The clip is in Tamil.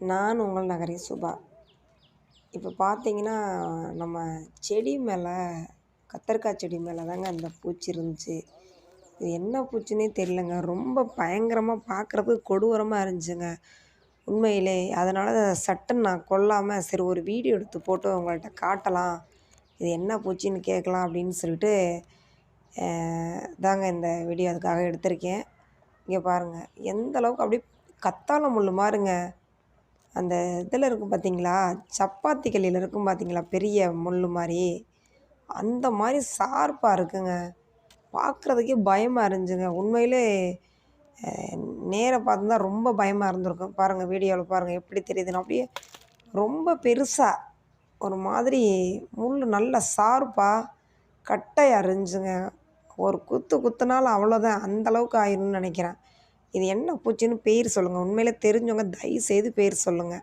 நான் உங்கள் நகரி சுபா. இப்போ பார்த்தீங்கன்னா, நம்ம செடி மேலே கத்தரிக்காய் செடி மேலே தாங்க அந்த பூச்சி இருந்துச்சு. இது என்ன பூச்சின்னே தெரியலங்க. ரொம்ப பயங்கரமா பார்க்குறதுக்கு கொடூரமா இருந்துச்சுங்க. உண்மையிலே. அதனால சட்டுன்னு நான் கொல்லாம, சரி ஒரு வீடியோ எடுத்து போட்டு உங்கள்ட்ட காட்டலாம். இது என்ன பூச்சின்னு கேட்கலாம் அப்படின்னு சொல்லிட்டு, அ தாங்க இந்த வீடியோ அதுக்காக எடுத்திருக்கேன். இங்கே பாருங்க. எந்த அளவுக்கு அப்படியே கத்தாழை முள்ளு மாரிங்க. அந்த இதில இருக்கும் பார்த்தீங்களா, சப்பாத்தி கல்லில இருக்கும் பார்த்தீங்களா, பெரிய முள்ளு மாரி, அந்த மாரி ஷார்ப்பா இருக்குங்க. பார்க்குறதுக்கே பயமா இருந்துச்சுங்க. உண்மையிலே அ நேரா பார்த்துருந்தா ரொம்ப பயமா இருந்திருக்கும். பாருங்க வீடியோல பாருங்க எப்படி தெரியுதுன்னு. அப்படியே ரொம்ப பெருசா, ஒரு மாதிரி முள்ளு நல்ல ஷார்ப்பா, கட்டையா இருந்துச்சுங்க. ஒரு குத்து குத்துனாலும் அவ்வளோதான். அந்த அளவுக்கு ஆயிரும்னு நெனைக்கிறேன். இது என்ன பூச்சின்னு பேர் சொல்லுங்க. உண்மையிலே தெரிஞ்சவங்க தயவுசெய்து பேர் சொல்லுங்க.